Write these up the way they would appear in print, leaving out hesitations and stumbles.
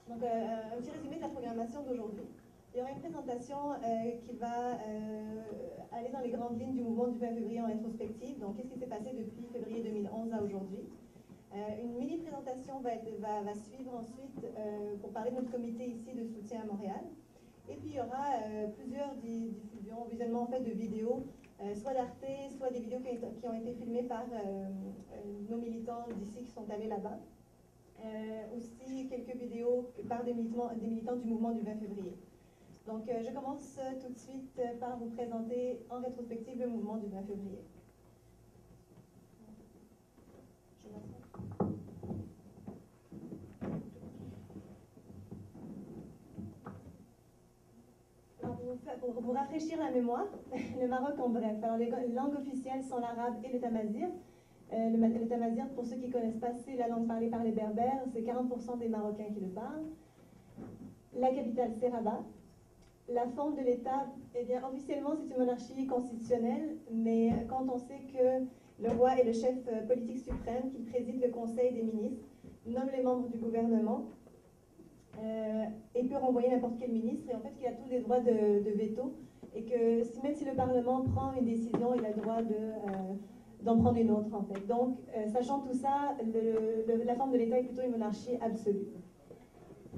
Donc, un petit résumé de la programmation d'aujourd'hui. Il y aura une présentation qui va aller dans les grandes lignes du mouvement du 20 février en rétrospective. Donc, qu'est-ce qui s'est passé depuis février 2011 à aujourd'hui. Une mini-présentation va suivre ensuite pour parler de notre comité ici de soutien à Montréal. Et puis, il y aura plusieurs diffusions, visionnements en fait de vidéos, soit d'Arte, soit des vidéos qui ont été filmées par nos militants d'ici qui sont allés là-bas. Aussi quelques vidéos par des militants du mouvement du 20 février. Donc, je commence tout de suite par vous présenter en rétrospective le mouvement du 20 février. Pour vous rafraîchir la mémoire, le Maroc en bref. Alors, les langues officielles sont l'arabe et le tamazigh. Le tamazigh, pour ceux qui ne connaissent pas, c'est la langue parlée par les berbères. C'est 40% des Marocains qui le parlent. La capitale, c'est Rabat. La forme de l'État, eh bien, officiellement, c'est une monarchie constitutionnelle, mais quand on sait que le roi est le chef politique suprême, qu'il préside le Conseil des ministres, nomme les membres du gouvernement, et peut renvoyer n'importe quel ministre, et en fait qu'il a tous les droits de veto, et que même si le Parlement prend une décision, il a le droit d'en prendre une autre, en fait. Donc, sachant tout ça, la forme de l'État est plutôt une monarchie absolue.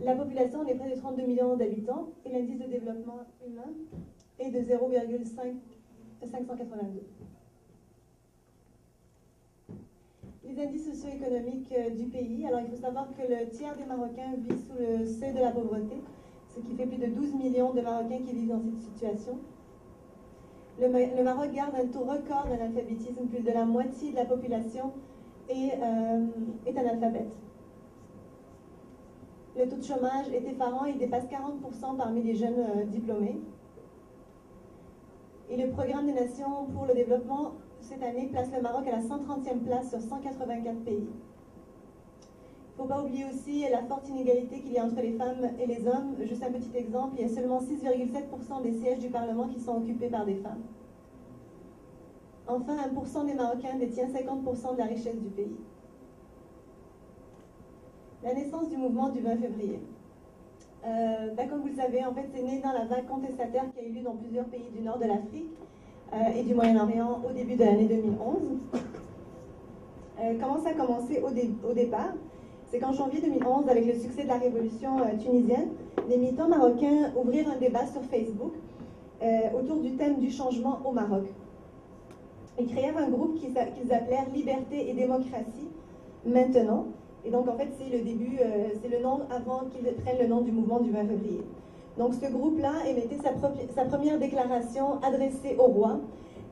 La population, on est près de 32 millions d'habitants, et l'indice de développement humain est de 0,582. Les indices socio-économiques du pays. Alors, il faut savoir que le tiers des Marocains vit sous le seuil de la pauvreté, ce qui fait plus de 12 millions de Marocains qui vivent dans cette situation. Le Maroc garde un taux record d'analphabétisme. Plus de la moitié de la population est analphabète. Le taux de chômage est effarant, il dépasse 40% parmi les jeunes diplômés. Et le programme des Nations pour le développement, cette année, place le Maroc à la 130e place sur 184 pays. Il ne faut pas oublier aussi la forte inégalité qu'il y a entre les femmes et les hommes. Juste un petit exemple, il y a seulement 6,7% des sièges du Parlement qui sont occupés par des femmes. Enfin, 1% des Marocains détient 50% de la richesse du pays. La naissance du mouvement du 20 février. Comme vous le savez, en fait, c'est né dans la vague contestataire qui a eu lieu dans plusieurs pays du nord de l'Afrique et du Moyen-Orient au début de l'année 2011. Comment ça a commencé au départ? C'est qu'en janvier 2011, avec le succès de la révolution tunisienne, les militants marocains ouvrirent un débat sur Facebook autour du thème du changement au Maroc. Ils créèrent un groupe qu'ils appelèrent Liberté et démocratie maintenant. Et donc, en fait, c'est le début, c'est le nom avant qu'ils prennent le nom du mouvement du 20 février. Donc, ce groupe-là émettait sa première déclaration adressée au roi.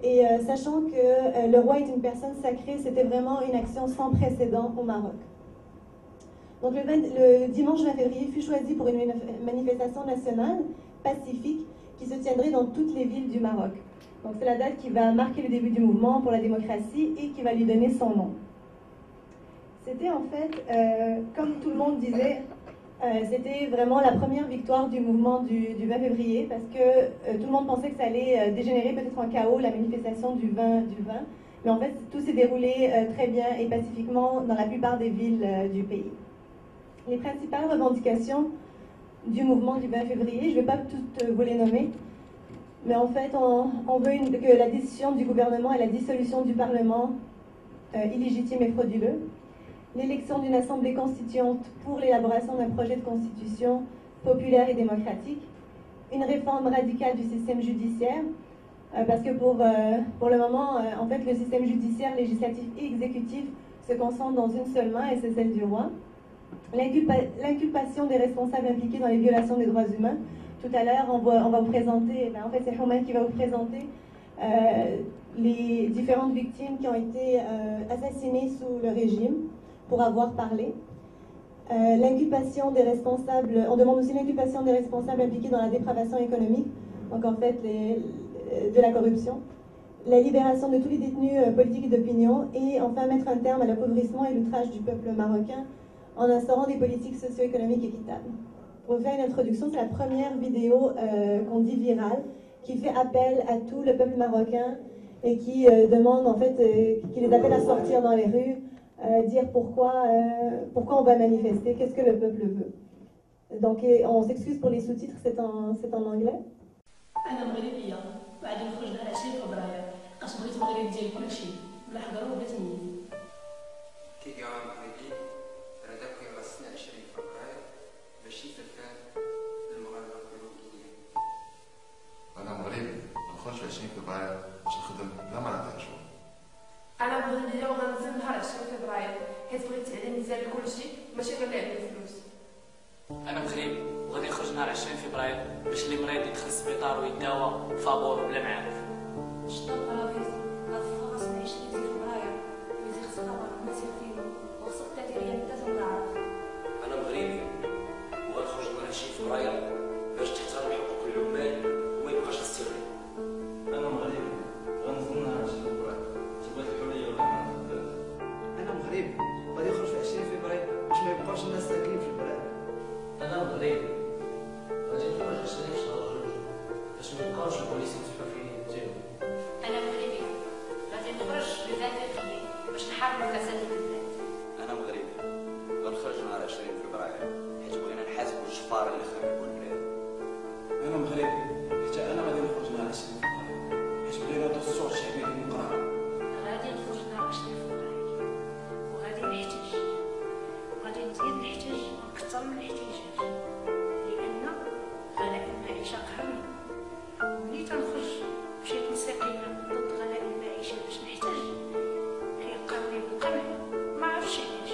Et sachant que le roi est une personne sacrée, c'était vraiment une action sans précédent au Maroc. Donc, le dimanche 20 février fut choisi pour une manifestation nationale pacifique qui se tiendrait dans toutes les villes du Maroc. Donc, c'est la date qui va marquer le début du mouvement pour la démocratie et qui va lui donner son nom. C'était en fait, comme tout le monde disait, c'était vraiment la première victoire du mouvement du 20 février parce que tout le monde pensait que ça allait dégénérer peut-être en chaos, la manifestation du 20. Mais en fait, tout s'est déroulé très bien et pacifiquement dans la plupart des villes du pays. Les principales revendications du mouvement du 20 février, je ne vais pas toutes vous les nommer, mais en fait, on veut que la décision du gouvernement et la dissolution du Parlement illégitime et frauduleux, l'élection d'une assemblée constituante pour l'élaboration d'un projet de constitution populaire et démocratique, une réforme radicale du système judiciaire, parce que pour le moment, en fait, le système judiciaire, législatif et exécutif se concentre dans une seule main, et c'est celle du roi. L'inculpation des responsables impliqués dans les violations des droits humains. Tout à l'heure, on va vous présenter, en fait, c'est Houmen qui va vous présenter les différentes victimes qui ont été assassinées sous le régime, pour avoir parlé. L'inculpation des responsables, on demande aussi l'inculpation des responsables impliqués dans la dépravation économique, donc en fait de la corruption, la libération de tous les détenus politiques et d'opinion, et enfin mettre un terme à l'appauvrissement et l'outrage du peuple marocain en instaurant des politiques socio-économiques équitables. Pour faire une introduction, c'est la première vidéo qu'on dit virale, qui fait appel à tout le peuple marocain et qui demande en fait, qui les appelle à sortir dans les rues, dire pourquoi on va manifester, qu'est-ce que le peuple veut. Donc on s'excuse pour les sous-titres, c'est en anglais. أنا مغربية وغادي نخرج نهار 20 فبراير خاص بغيت المغرب ديال كلشي بلا حضر وبلا تمييز. كيقرا مغربي راه داك كيبغى السنة 20 فبراير باش يتفاهم المغاربة الكروكيين. أنا مغربي نخرج في 20 فبراير باش نخدم بلا ما نعطيها شغل. أنا مغربية وغنزل نهار 20 فبراير حيت بغيت التعليم يزال كلشي ماشي غير اللي عنده فلوس. أنا مغربي وغادي نخرج نهار 20 فبراير باش اللي مريض يدخل للسبيطار ويداوى فابور وبلا معارف. شطب رابيز هاد الفرص من 20 فبراير ويزي خصك خبر الناس فيهم وخصك تعطي ليا مدة ونعرف. أنا مغربي وغنخرج نهار 20 فبراير باش تحترم حقوق العمال وما يبقاش الاستغلال. أنا مغربي غنزل نهار 20 فبراير تبغيت الحرية والأمان في البلاد. أنا مغربي غادي نخرج في 20 فبراير باش ما يبقاوش الناس ساكنين في البلاد. أنا مغربي غادي نخرج 20 في شهر جوج باش ما يبقاوش البوليس متحفين ديالو. أنا مغربي غادي نخرج لو 20 فبراير باش نحاربوا الفساد في البلاد. أنا مغربي غنخرج نهار 20 فبراير حيت بغينا نحاسبوا الجفار اللي خربوا البلاد. أنا مغربي حتى أنا غادي نخرج نهار 20 فبراير حيت بغينا الدستور الشعبي الديمقراطي. غادي نخرج نهار 20 فبراير وغادي نحتاج وغادي نزيد نحتاج أكثر من الاحتجاج لأن غلاء المعيشة قهرني. وملي تنخرج مشيت مساكنة ضد غلاء المعيشة باش نحتاج كيلقاوني بالقمع ما عرفتش علاش.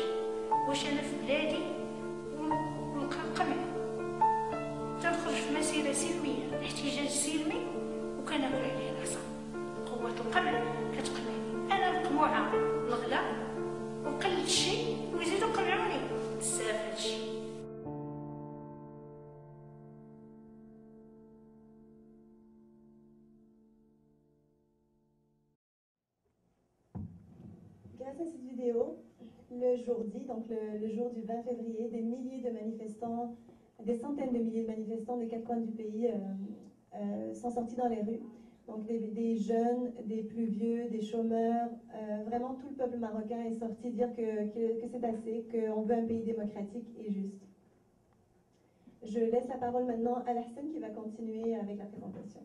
واش أنا في بلادي ونلقى القمع؟ تنخرج في مسيرة سلمية احتجاج سلمي وكناكل عليه العصا. قوة القمع كتقمعني أنا مقموعة الغلا وقلت الشيء ويزيدو قمعوني بزاف هادشي. Grâce à cette vidéo, le jour dit, donc le jour du 20 février, des milliers de manifestants, des centaines de milliers de manifestants des quatre coins du pays sont sortis dans les rues. Donc des jeunes, des plus vieux, des chômeurs, vraiment tout le peuple marocain est sorti dire que c'est assez, qu'on veut un pays démocratique et juste. Je laisse la parole maintenant à Lahsen qui va continuer avec la présentation.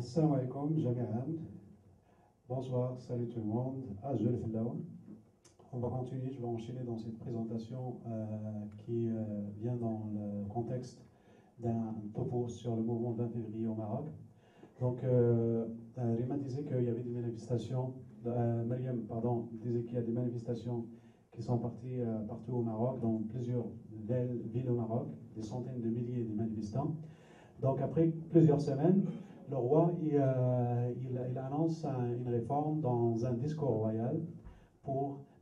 Salam alaikum, jami'an. Bonsoir, salut tout le monde. Azul Fillaoun. On va continuer, je vais enchaîner dans cette présentation qui vient dans le contexte d'un topo sur le mouvement 20 février au Maroc. Donc, Rima disait qu'il y avait des manifestations, Mariam, pardon, disait qu'il y a des manifestations qui sont parties partout au Maroc, dans plusieurs villes au Maroc, des centaines de milliers de manifestants. Donc, après plusieurs semaines, le roi il annonce une réforme dans un discours royal,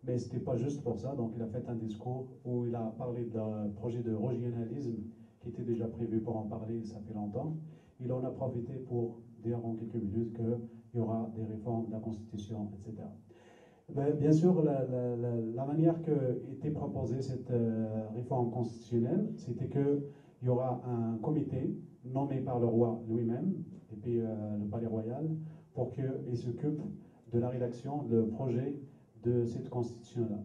mais ce n'était pas juste pour ça. Donc il a fait un discours où il a parlé d'un projet de régionalisme qui était déjà prévu pour en parler, ça fait longtemps. Il en a profité pour dire en quelques minutes qu'il y aura des réformes de la Constitution, etc. Bien sûr, la manière qu'était proposée cette réforme constitutionnelle, c'était qu'il y aura un comité nommé par le roi lui-même, et puis le palais royal, pour qu'il s'occupe de la rédaction, le projet de cette constitution-là.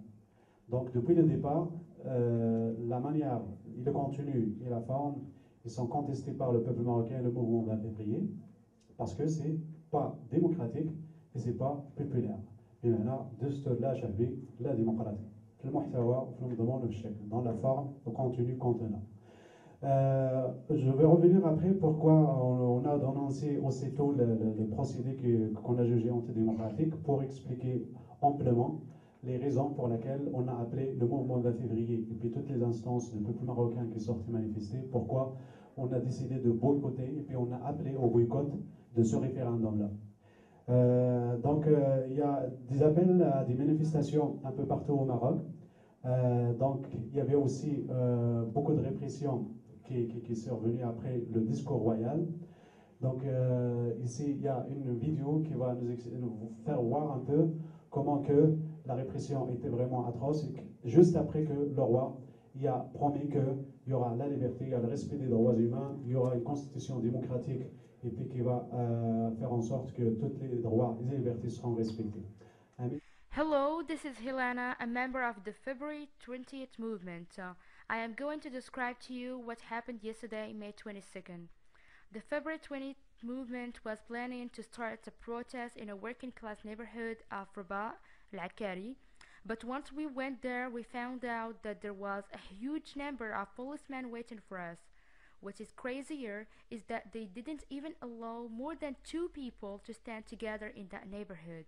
Donc depuis le départ, la manière, le contenu et la forme, ils sont contestés par le peuple marocain et le mouvement 20 février, parce que c'est pas démocratique et c'est pas populaire. Et maintenant, la شعبي لا démocratique. في المحتوى وفي النظام وفي الشكل, dans la forme, le contenu contenant. Je vais revenir après pourquoi on a dénoncé aussitôt le procédé qu'on a jugé antidémocratique pour expliquer amplement les raisons pour lesquelles on a appelé le mouvement 20 février et puis toutes les instances du peuple marocain qui sortent manifester, pourquoi on a décidé de boycotter et puis on a appelé au boycott de ce référendum-là. Donc il y a des appels à des manifestations un peu partout au Maroc. Donc il y avait aussi beaucoup de répression qui est survenue après le discours royal. Donc ici il y a une vidéo qui va nous faire voir un peu comment que la répression était vraiment atroce et que juste après que le roi il a promis qu'il y aura la liberté, il y a le respect des droits humains, il y aura une constitution démocratique et puis qui va faire en sorte que tous les droits et les libertés seront respectés. Hello, this is Helena, a member of the February 20th movement. I am going to describe to you what happened yesterday, May 22nd. The February 20th movement was planning to start a protest in a working class neighborhood of Rabat, Al-Akari, but once we went there, we found out that there was a huge number of policemen waiting for us. What is crazier is that they didn't even allow more than 2 people to stand together in that neighborhood.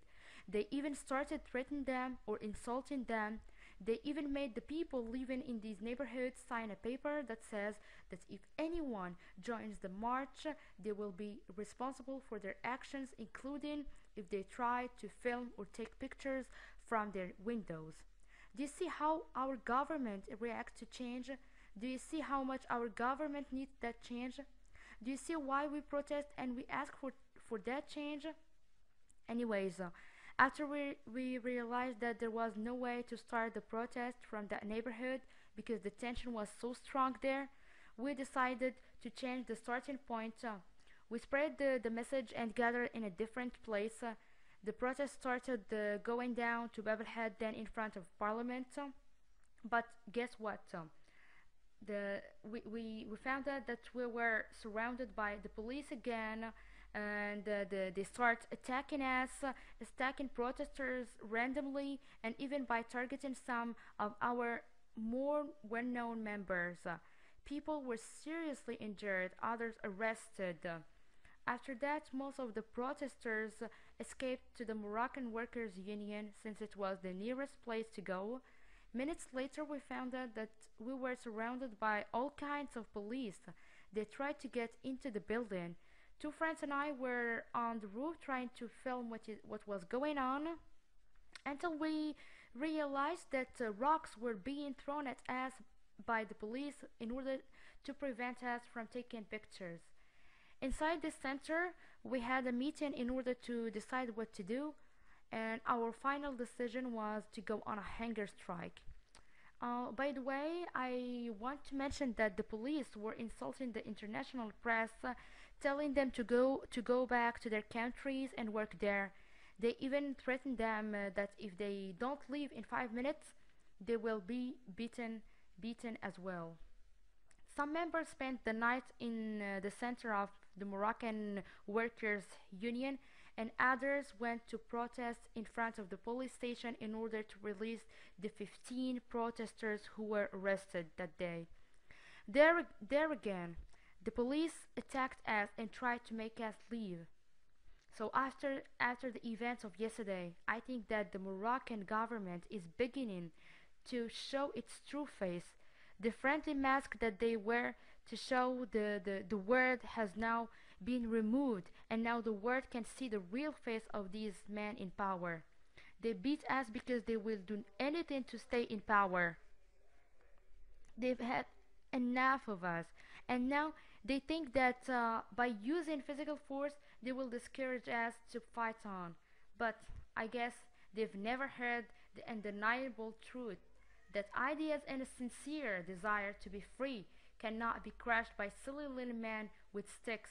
They even started threatening them or insulting them. They even made the people living in these neighborhoods sign a paper that says that if anyone joins the march, they will be responsible for their actions, including if they try to film or take pictures from their windows. Do you see how our government reacts to change? Do you see how much our government needs that change? Do you see why we protest and we ask for that change? Anyways, after we realized that there was no way to start the protest from that neighborhood because the tension was so strong there, we decided to change the starting point. We spread the message and gathered in a different place. The protest started going down to Babelhead, then in front of Parliament. But guess what? We found out that we were surrounded by the police again, and they start attacking us, attacking protesters randomly, and even by targeting some of our more well-known members. People were seriously injured, others arrested. After that, most of the protesters escaped to the Moroccan Workers' Union since it was the nearest place to go. Minutes later, we found out that we were surrounded by all kinds of police. They tried to get into the building. 2 friends and I were on the roof trying to film what was going on until we realized that rocks were being thrown at us by the police in order to prevent us from taking pictures. Inside the center, we had a meeting in order to decide what to do, and our final decision was to go on a hunger strike. By the way, I want to mention that the police were insulting the international press, telling them to go back to their countries and work there. They even threatened them that if they don't leave in 5 minutes, they will be beaten as well. Some members spent the night in the center of the Moroccan Workers' Union, and others went to protest in front of the police station in order to release the 15 protesters who were arrested that day. There again, the police attacked us and tried to make us leave. So after the events of yesterday, I think that the Moroccan government is beginning to show its true face. The friendly mask that they wear to show the world has now been removed, and now the world can see the real face of these men in power. They beat us because they will do anything to stay in power. They've had enough of us, and now they think that by using physical force they will discourage us to fight on. But I guess they've never heard the undeniable truth that ideas and a sincere desire to be free cannot be crushed by silly little men with sticks.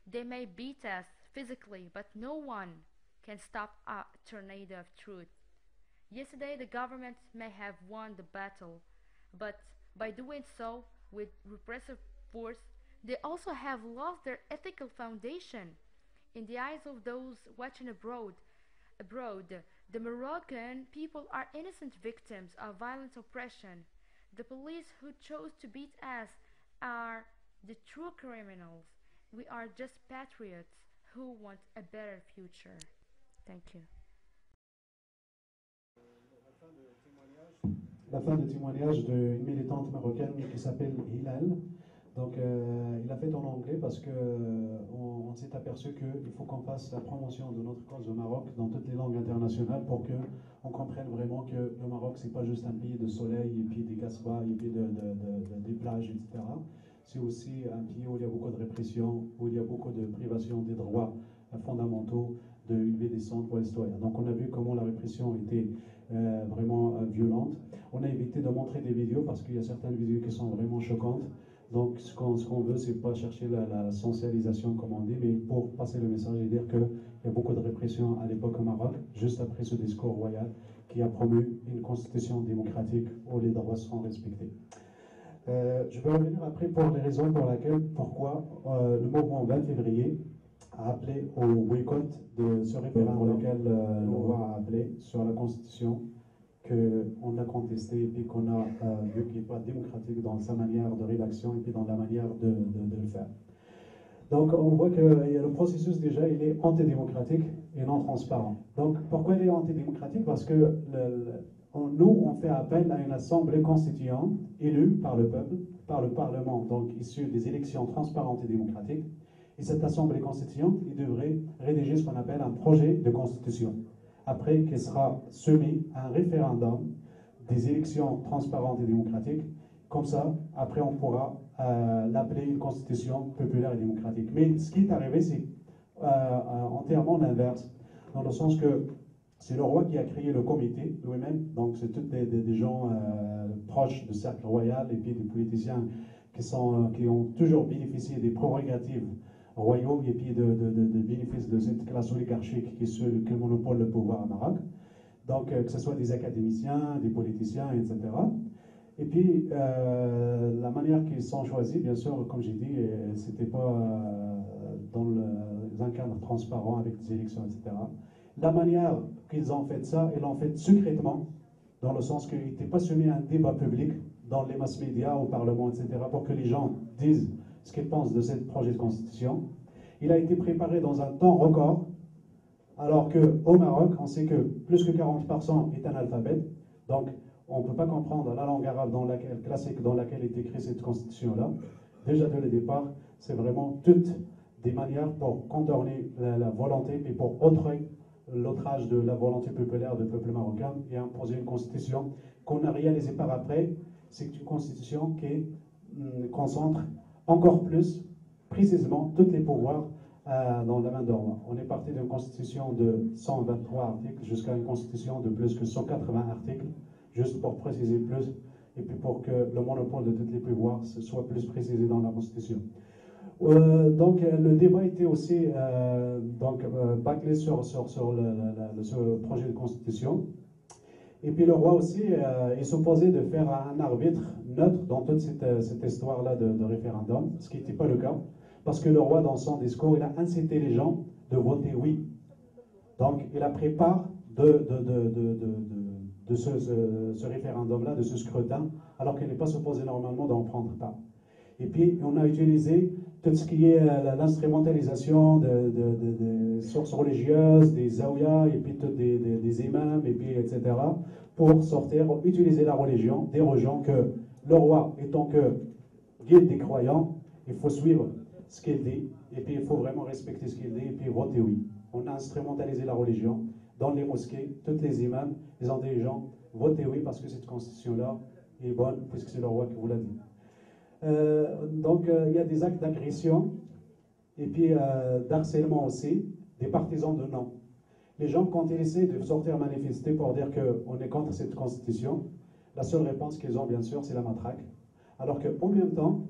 They may beat us physically, but no one can stop a tornado of truth. Yesterday the government may have won the battle, but by doing so with repressive force, they also have lost their ethical foundation. In the eyes of those watching abroad, the Moroccan people are innocent victims of violent oppression. The police who chose to beat us are the true criminals. We are just patriots who want a better future. Thank you. La fin de témoignage d'une militante marocaine qui s'appelle Hilal. Donc, il a fait en anglais parce que on s'est aperçu qu'il faut qu'on fasse la promotion de notre cause au Maroc dans toutes les langues internationales pour que on comprenne vraiment que le Maroc c'est pas juste un pays de soleil et puis des casbahs et puis des plages, etc. C'est aussi un pays où il y a beaucoup de répression, où il y a beaucoup de privation des droits fondamentaux de élever des centres pour les citoyens. Donc, on a vu comment la répression était vraiment violente. On a évité de montrer des vidéos parce qu'il y a certaines vidéos qui sont vraiment choquantes. Donc, ce qu'on veut, c'est pas chercher la sensibilisation, comme on dit, mais pour passer le message et dire qu'il y a beaucoup de répression à l'époque au Maroc, juste après ce discours royal qui a promu une constitution démocratique où les droits sont respectés. Je vais revenir après pour les raisons pourquoi le mouvement 20 février a appelé au boycott de ce référendum pour lequel le roi a appelé sur la constitution, qu'on a contesté et puis qu'on a vu qu'il n'est pas démocratique dans sa manière de rédaction et puis dans la manière de le faire. Donc on voit que le processus déjà il est antidémocratique et non transparent. Donc pourquoi il est antidémocratique? Parce que nous on fait appel à une assemblée constituante élue par le peuple, par le Parlement, donc issue des élections transparentes et démocratiques. Et cette assemblée constituante, il devrait rédiger ce qu'on appelle un projet de constitution. Après, qui sera soumis à un référendum des élections transparentes et démocratiques. Comme ça, après, on pourra l'appeler une constitution populaire et démocratique. Mais ce qui est arrivé, c'est entièrement l'inverse, dans le sens que c'est le roi qui a créé le comité lui-même, donc c'est tous des gens proches du cercle royal et puis des politiciens qui ont toujours bénéficié des prérogatives royaux et puis de bénéfices de cette classe oligarchique qui est ceux qui monopole le pouvoir au Maroc. Donc que ce soit des académiciens, des politiciens, etc. Et puis la manière qu'ils sont choisis, bien sûr, comme j'ai dit, c'était pas dans un cadre transparent avec des élections, etc. La manière qu'ils ont fait ça, ils l'ont fait secrètement, dans le sens qu'il n'était pas soumis à un débat public dans les mass médias, au Parlement, etc., pour que les gens disent ce qu'ils pensent de ce projet de constitution. Il a été préparé dans un temps record, alors qu'au Maroc, on sait que plus que 40% est analphabète, donc on ne peut pas comprendre la langue arabe classique dans laquelle est écrite cette constitution-là. Déjà dès le départ, c'est vraiment toutes des manières pour contourner la volonté et pour outrer l'outrage de la volonté populaire du peuple marocain et imposer une constitution qu'on a réalisée par après. C'est une constitution qui concentre encore plus précisément tous les pouvoirs dans la main de roi. On est parti d'une constitution de 123 articles jusqu'à une constitution de plus que 180 articles, juste pour préciser plus et puis pour que le monopole de tous les pouvoirs soit plus précisé dans la constitution. Donc le débat était aussi bâclé sur ce projet de constitution. Et puis le roi aussi est supposé de faire un arbitre neutre dans toute cette histoire-là de référendum, ce qui n'était pas le cas, parce que le roi, dans son discours, il a incité les gens de voter oui. Donc il a pris part de ce référendum-là, de ce scrutin, alors qu'il n'est pas supposé normalement d'en prendre part. Et puis on a utilisé tout ce qui est l'instrumentalisation des sources religieuses, des zaouïas, et puis des imams, et puis etc., pour utiliser la religion, dérogeant que le roi, étant que guide des croyants, il faut suivre ce qu'il dit, et puis il faut vraiment respecter ce qu'il dit, et puis voter oui. On a instrumentalisé la religion dans les mosquées, tous les imams, les intelligents, votez oui parce que cette constitution-là est bonne, puisque c'est le roi qui vous l'a dit. Donc il y a des actes d'agression et puis d'harcèlement aussi des partisans de non. Les gens, quand ils essaient de sortir manifester pour dire qu'on est contre cette constitution, la seule réponse qu'ils ont, bien sûr, c'est la matraque. Alors qu'en même temps,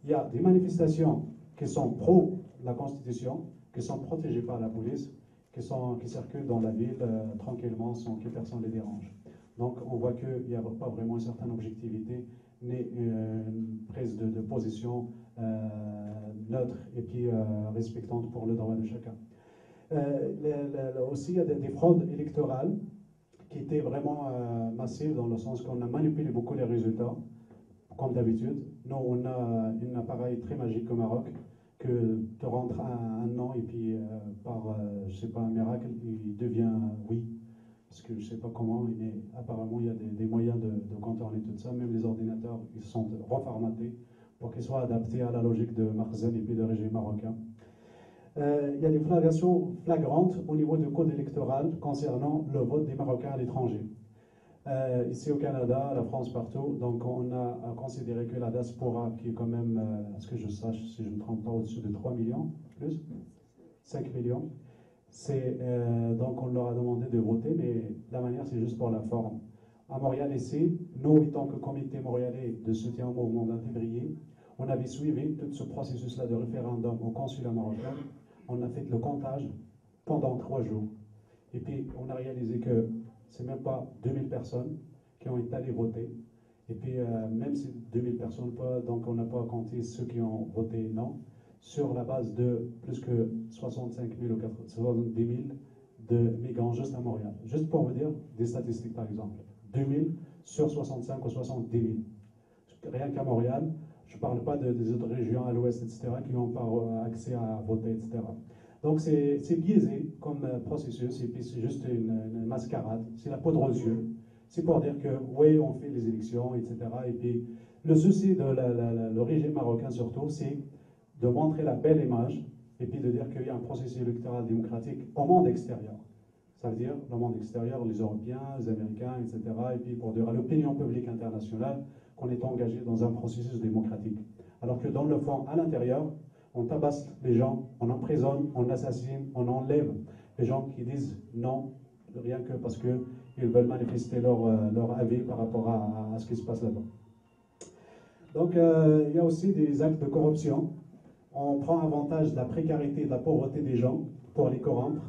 il y a des manifestations qui sont pro la constitution, qui sont protégées par la police, qui circulent dans la ville tranquillement sans que personne ne les dérange. Donc on voit qu'il n'y a pas vraiment une certaine objectivité ni une prise de position neutre et puis respectante pour le droit de chacun. Aussi, il y a des fraudes électorales qui étaient vraiment massives dans le sens qu'on a manipulé beaucoup les résultats, comme d'habitude. Nous, on a un appareil très magique au Maroc que tu rentres un nom et puis par, je sais pas, un miracle, il devient oui. Parce que je ne sais pas comment, mais apparemment il y a des moyens de contourner tout ça. Même les ordinateurs, ils sont reformatés pour qu'ils soient adaptés à la logique de Makhzen et puis de régime marocain. Il y a des flagrantes flagrantes au niveau du code électoral concernant le vote des Marocains à l'étranger. Ici au Canada, la France, partout, donc on a considéré que la diaspora, qui est quand même, à ce que je sache, si je ne me trompe pas, au-dessus de 3 millions, plus 5 millions, donc on leur a demandé de voter, mais la manière c'est juste pour la forme. À Montréal ici, nous, en tant que comité montréalais de soutien au mouvement 20 février, on avait suivi tout ce processus-là de référendum au consulat marocain. On a fait le comptage pendant 3 jours. Et puis on a réalisé que c'est même pas 2000 personnes qui ont été allées voter. Et puis, même si 2000 personnes, donc on n'a pas compté ceux qui ont voté non, sur la base de plus que 65 000 ou 70 000 de migrants juste à Montréal. Juste pour vous dire des statistiques, par exemple. 2000 sur 65 ou 70 000. Rien qu'à Montréal, je ne parle pas des autres régions à l'ouest, etc., qui n'ont pas accès à voter, etc. Donc c'est biaisé comme processus, et puis c'est juste une mascarade, c'est la poudre aux yeux. C'est pour dire que, oui, on fait les élections, etc. Et puis le souci de le régime marocain surtout, c'est de montrer la belle image, et puis de dire qu'il y a un processus électoral démocratique au monde extérieur. Ça veut dire le monde extérieur, les Européens, les Américains, etc. Et puis pour dire à l'opinion publique internationale qu'on est engagé dans un processus démocratique. Alors que dans le fond, à l'intérieur, on tabasse les gens, on emprisonne, on assassine, on enlève les gens qui disent non, rien que parce qu'ils veulent manifester leur avis par rapport à ce qui se passe là-bas. Donc il y a aussi des actes de corruption. On prend avantage de la précarité et de la pauvreté des gens pour les corrompre.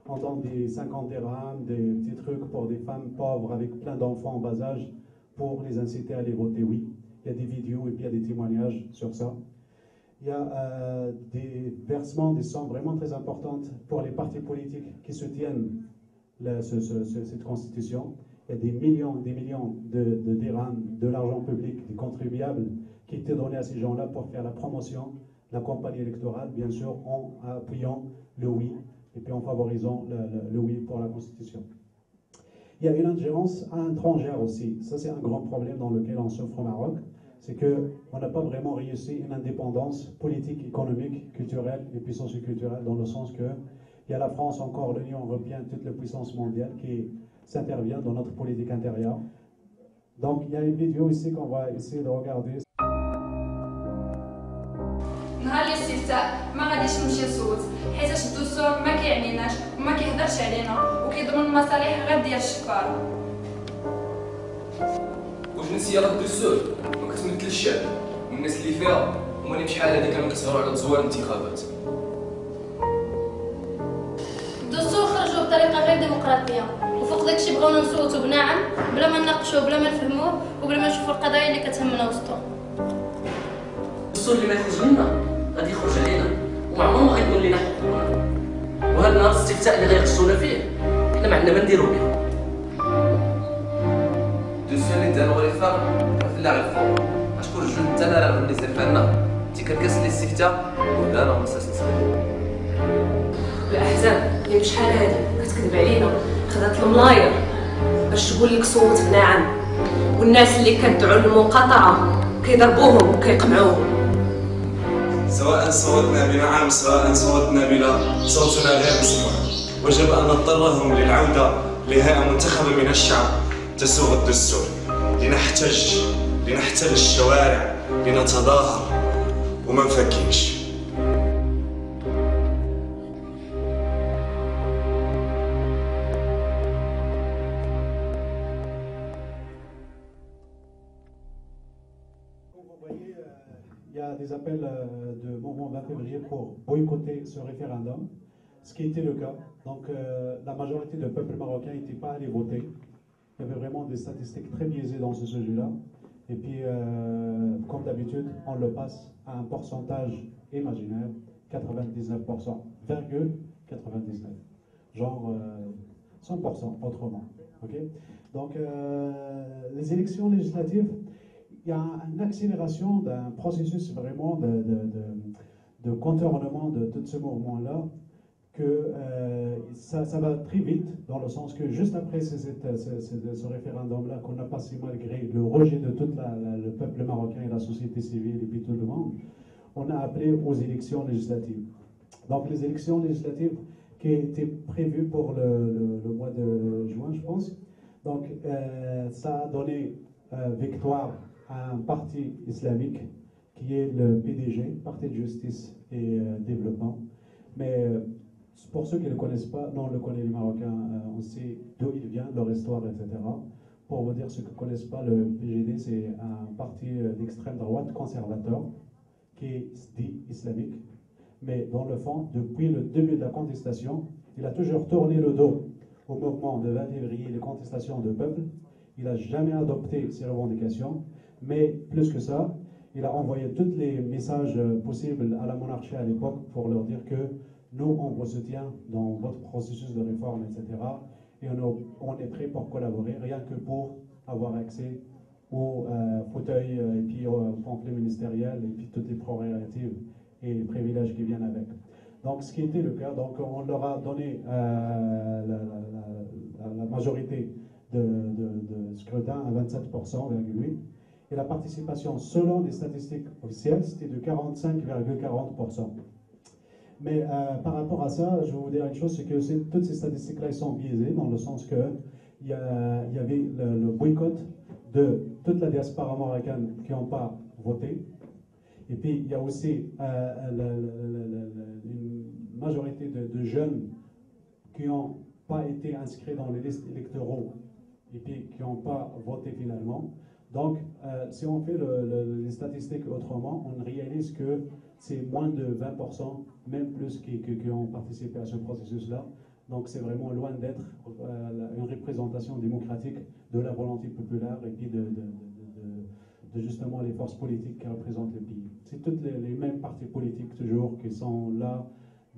On donne des 50 dirhams, des petits trucs pour des femmes pauvres avec plein d'enfants en bas âge pour les inciter à aller voter oui. Il y a des vidéos et puis il y a des témoignages sur ça. Il y a des versements, des sommes vraiment très importantes pour les partis politiques qui soutiennent cette constitution. Il y a des millions de dirhams, de l'argent public, des contribuables qui étaient donnés à ces gens-là pour faire la promotion, la campagne électorale, bien sûr, en appuyant le oui et puis en favorisant le oui pour la constitution. Il y a une ingérence étrangère aussi. Ça, c'est un grand problème dans lequel on souffre au Maroc. C'est qu'on n'a pas vraiment réussi une indépendance politique, économique, culturelle et puis socioculturelle, dans le sens que il y a la France encore, l'Union européenne, toute la puissance mondiale qui s'intervient dans notre politique intérieure. Donc il y a une vidéo ici qu'on va essayer de regarder. نهار الاستفتاء ما غاديش نمشي نصوت حيتاش الدستور ما كيعنيناش وما كيهضرش علينا وكيضمن المصالح غير ديال الشكار. واش نسيا راه الدستور ما كتمثل الشعب والناس اللي فيها هما اللي بشحال هادي كانوا كيسهروا على تزوير الانتخابات. الدستور خرجوه بطريقه غير ديمقراطيه وفوق داكشي بغاونا نصوتوا بنعم بلا ما نناقشوه بلا ما نفهموه وبلا ما نشوفوا القضايا اللي كتهمنا وسطهم. الدستور اللي ما يخرج لنا غادي يخرج علينا وما عمره غيكون لينا حقوقنا. وهذا النهار الاستفتاء اللي غيخصونا فيه حنا ما عندنا ما نديرو به. الدستور اللي داروا ريفورم في اللعب الفوق اشكون الجند تاعنا راه اللي زفرنا تيكركس الاستفتاء وداروا مساس صغير. الاحزاب اللي بشحال هادي كتكذب علينا خدات الملاير باش تقول لك صوت بنعم والناس اللي كتدعو للمقاطعه كيضربوهم وكيقمعوهم. سواء صوتنا بنعم سواء صوتنا بلا صوتنا غير مسموع. وجب ان نضطرهم للعوده لهيئه منتخبه من الشعب تسوغ الدستور لنحتل الشوارع لنتظاهر وما نفكيش. Il y a des appels de mouvement 20 février pour boycotter ce référendum, ce qui était le cas. Donc la majorité du peuple marocain n'était pas allé voter. Il y avait vraiment des statistiques très biaisées dans ce sujet-là. Et puis, comme d'habitude, on le passe à un pourcentage imaginaire, 99%, 99, genre 100% autrement. Okay? Donc, les élections législatives, il y a une accélération d'un processus vraiment de contournement de tout ce mouvement-là, que ça va très vite, dans le sens que juste après ce référendum-là qu'on a passé malgré le rejet de tout le peuple marocain et la société civile et puis tout le monde, on a appelé aux élections législatives. Donc les élections législatives qui étaient prévues pour le mois de juin, je pense, donc ça a donné victoire à un parti islamique qui est le PDG, Parti de Justice et Développement. Mais pour ceux qui ne le connaissent pas, non, on le connaît les Marocains, on sait d'où il vient, leur histoire, etc. Pour vous dire ceux qui ne connaissent pas, le PGD, c'est un parti d'extrême droite conservateur qui se dit islamique. Mais dans le fond, depuis le début de la contestation, il a toujours tourné le dos au mouvement de 20 février, les contestations de peuple. Il n'a jamais adopté ces revendications, mais plus que ça, il a envoyé tous les messages possibles à la monarchie à l'époque pour leur dire que nous, on vous soutient dans votre processus de réforme, etc. Et on est prêt pour collaborer, rien que pour avoir accès au fauteuil et puis au pamphlet ministériel et puis toutes les prérogatives et les privilèges qui viennent avec. Donc, ce qui était le cas, donc on leur a donné la majorité de scrutin à 27,8%, et la participation selon les statistiques officielles, c'était de 45,40%. Mais par rapport à ça, je vais vous dire une chose, c'est que toutes ces statistiques-là sont biaisées, dans le sens qu'il y avait le boycott de toute la diaspora marocaine qui n'ont pas voté. Et puis, il y a aussi une majorité de jeunes qui n'ont pas été inscrits dans les listes électoraux et puis qui n'ont pas voté finalement. Donc, si on fait les statistiques autrement, on réalise que c'est moins de 20%, même plus, qui ont participé à ce processus-là. Donc, c'est vraiment loin d'être une représentation démocratique de la volonté populaire et puis de justement les forces politiques qui représentent le pays. C'est toutes les mêmes partis politiques toujours qui sont là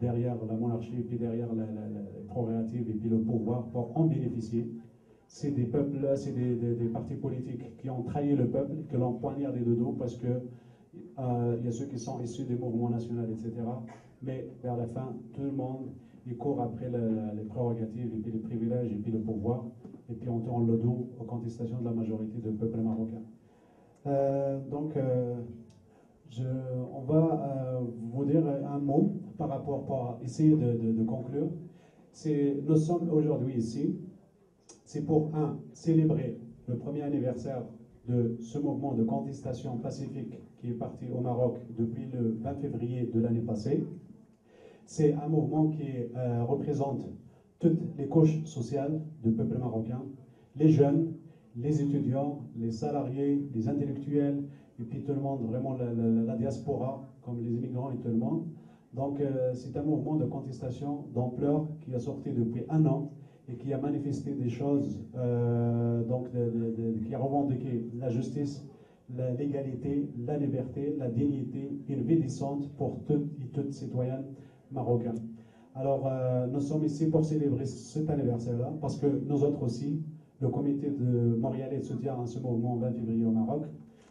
derrière la monarchie et puis derrière les prérogatives et puis le pouvoir pour en bénéficier. C'est des peuples, c'est des partis politiques qui ont trahi le peuple, qui l'ont poignardé de dos parce que il y a ceux qui sont issus des mouvements nationaux, etc. Mais vers la fin, tout le monde il court après les prérogatives et puis les privilèges et puis le pouvoir, et puis on tourne le dos aux contestations de la majorité du peuple marocain. On va vous dire un mot par rapport pour essayer de conclure. Nous sommes aujourd'hui ici, c'est pour célébrer le premier anniversaire de ce mouvement de contestation pacifique qui est parti au Maroc depuis le 20 février de l'année passée. C'est un mouvement qui représente toutes les couches sociales du peuple marocain, les jeunes, les étudiants, les salariés, les intellectuels, et puis tout le monde, vraiment la diaspora, comme les immigrants et tout le monde. Donc c'est un mouvement de contestation d'ampleur qui a sorti depuis 1 an et qui a manifesté des choses, qui a revendiqué la justice, l'égalité, la liberté, la dignité, une vie décente pour toutes et toutes citoyennes marocains. Alors, nous sommes ici pour célébrer cet anniversaire-là, parce que nous autres aussi, le comité de Montréalais soutient à ce mouvement 20 février au Maroc.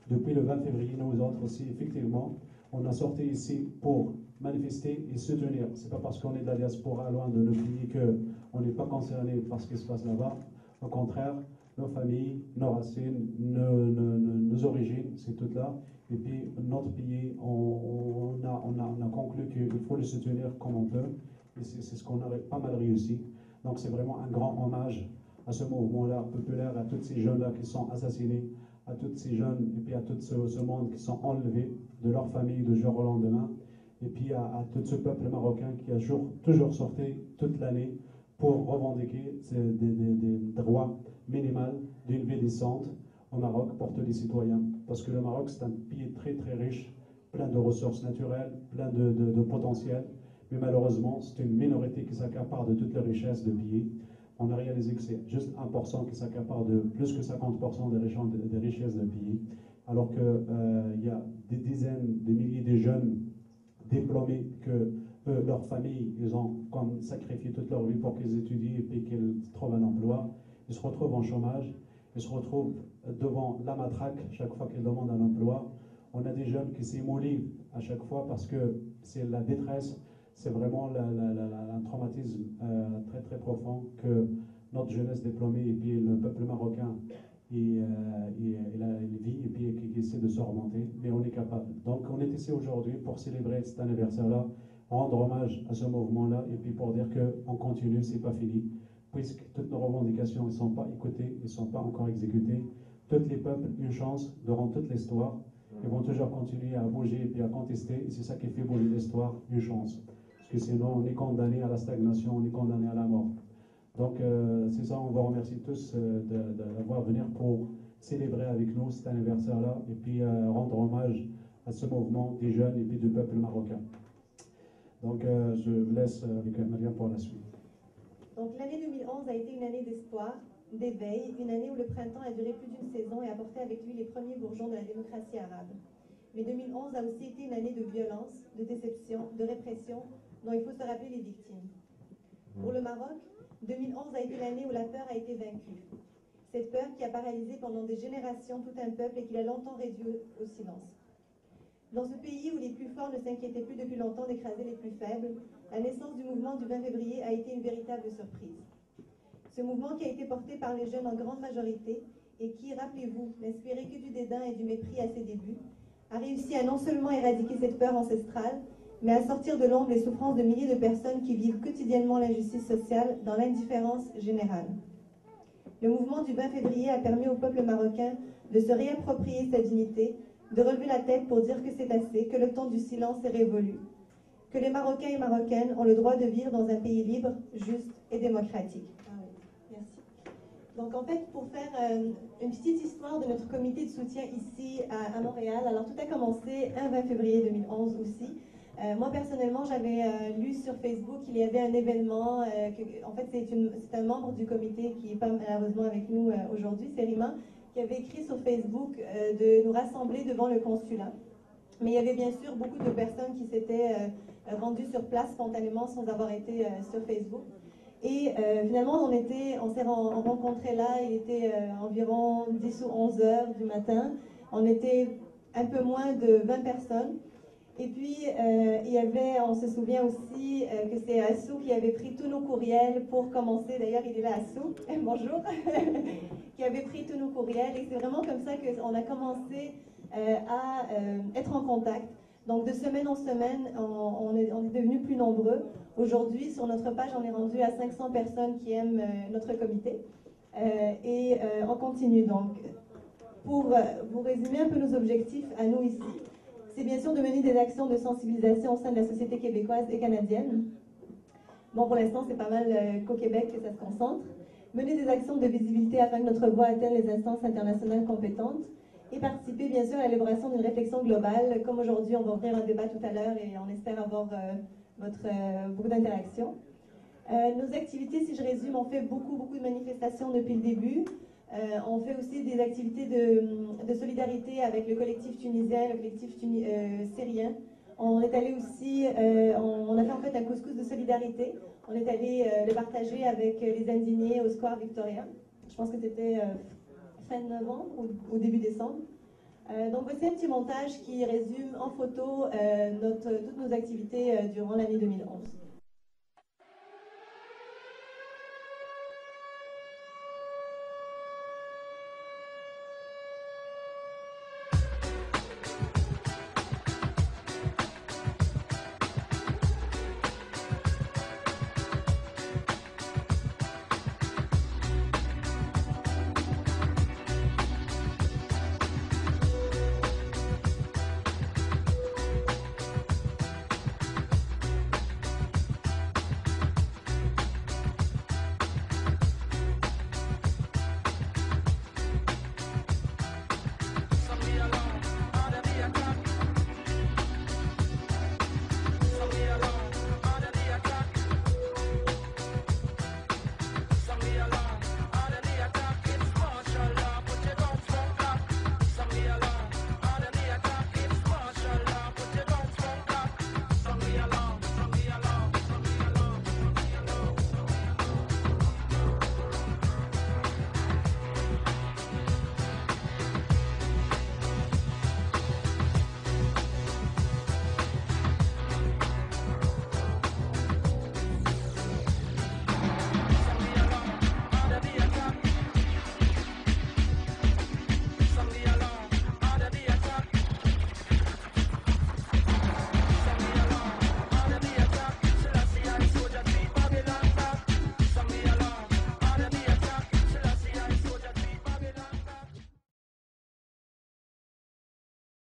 Depuis le 20 février, nous autres aussi, effectivement, on a sorti ici pour manifester et soutenir. C'est pas parce qu'on est de la diaspora loin de nos pays qu'on n'est pas concerné par ce qui se passe là-bas. Au contraire, nos familles, nos racines, nos origines, c'est tout là. Et puis notre pays, on a conclu qu'il faut le soutenir comme on peut. Et c'est ce qu'on a pas mal réussi. Donc c'est vraiment un grand hommage à ce mouvement-là populaire, à tous ces jeunes-là qui sont assassinés, à tous ces jeunes et puis à tout ce monde qui sont enlevés de leur famille de jour au lendemain. Et puis à tout ce peuple marocain qui a toujours sorti toute l'année pour revendiquer des droits minimaux d'une vie décente au Maroc pour tous les citoyens. Parce que le Maroc, c'est un pays très très riche, plein de ressources naturelles, plein de potentiel. Mais malheureusement, c'est une minorité qui s'accapare de toutes les richesses du pays. On a réalisé que c'est juste 1% qui s'accapare de plus que 50% des richesses du pays. Alors qu'il y a des dizaines, des milliers de jeunes diplômés que eux, leurs familles, ils ont comme sacrifié toute leur vie pour qu'ils étudient et puis qu'ils trouvent un emploi. Ils se retrouvent en chômage, ils se retrouvent devant la matraque chaque fois qu'ils demandent un emploi. On a des jeunes qui s'émolient à chaque fois parce que c'est la détresse, c'est vraiment un traumatisme très très profond que notre jeunesse diplômée et puis le peuple marocain il vit et puis qui essaie de se remonter, mais on est capable. Donc on est ici aujourd'hui pour célébrer cet anniversaire-là, rendre hommage à ce mouvement-là et puis pour dire qu'on continue, c'est pas fini, puisque toutes nos revendications ne sont pas écoutées, ne sont pas encore exécutées. Tous les peuples une chance durant toute l'histoire, ils vont toujours continuer à bouger et puis à contester, et c'est ça qui fait bouger l'histoire, une chance. Parce que sinon on est condamné à la stagnation, on est condamné à la mort. Donc c'est ça, on vous remercie tous d'avoir venu pour célébrer avec nous cet anniversaire-là et puis rendre hommage à ce mouvement des jeunes et puis du peuple marocain. Donc je vous laisse avec Mariam pour la suite. Donc l'année 2011 a été une année d'espoir, d'éveil, une année où le printemps a duré plus d'une saison et a porté avec lui les premiers bourgeons de la démocratie arabe. Mais 2011 a aussi été une année de violence, de déception, de répression, dont il faut se rappeler les victimes. Pour le Maroc, 2011 a été l'année où la peur a été vaincue. Cette peur qui a paralysé pendant des générations tout un peuple et qui l'a longtemps réduit au silence. Dans ce pays où les plus forts ne s'inquiétaient plus depuis longtemps d'écraser les plus faibles, la naissance du mouvement du 20 février a été une véritable surprise. Ce mouvement qui a été porté par les jeunes en grande majorité et qui, rappelez-vous, n'inspirait que du dédain et du mépris à ses débuts, a réussi à non seulement éradiquer cette peur ancestrale, mais à sortir de l'ombre les souffrances de milliers de personnes qui vivent quotidiennement l'injustice sociale dans l'indifférence générale. Le mouvement du 20 février a permis au peuple marocain de se réapproprier sa dignité, de relever la tête pour dire que c'est assez, que le temps du silence est révolu, que les Marocains et Marocaines ont le droit de vivre dans un pays libre, juste et démocratique. Merci. Donc en fait, pour faire une petite histoire de notre comité de soutien ici à Montréal, alors tout a commencé un 20 février 2011 aussi. Moi personnellement, j'avais lu sur Facebook qu'il y avait un événement, en fait c'est un membre du comité qui n'est pas malheureusement avec nous aujourd'hui, c'est Rima, qui avait écrit sur Facebook de nous rassembler devant le consulat. Mais il y avait bien sûr beaucoup de personnes qui s'étaient rendues sur place spontanément sans avoir été sur Facebook. Et finalement, on s'est rencontrés là, il était environ 10 ou 11 heures du matin. On était un peu moins de 20 personnes. Et puis, il y avait, on se souvient aussi que c'est Assou qui avait pris tous nos courriels pour commencer. D'ailleurs, il est là, Assou, bonjour, qui avait pris tous nos courriels. Et c'est vraiment comme ça qu'on a commencé à être en contact. Donc, de semaine en semaine, on est devenus plus nombreux. Aujourd'hui, sur notre page, on est rendu à 500 personnes qui aiment notre comité. Et on continue. Donc, pour vous résumer un peu nos objectifs à nous ici, c'est bien sûr de mener des actions de sensibilisation au sein de la société québécoise et canadienne. Bon, pour l'instant, c'est pas mal qu'au Québec que ça se concentre. Mener des actions de visibilité afin que notre voix atteigne les instances internationales compétentes et participer bien sûr à l'élaboration d'une réflexion globale. Comme aujourd'hui, on va ouvrir un débat tout à l'heure et on espère avoir beaucoup d'interactions. Nos activités, si je résume, on fait beaucoup de manifestations depuis le début. On fait aussi des activités de solidarité avec le collectif tunisien, le collectif syrien. On est allé aussi, on a fait en fait un couscous de solidarité. On est allé le partager avec les indignés au Square Victoria. Je pense que c'était fin novembre ou début décembre. Donc voici un petit montage qui résume en photo toutes nos activités durant l'année 2011.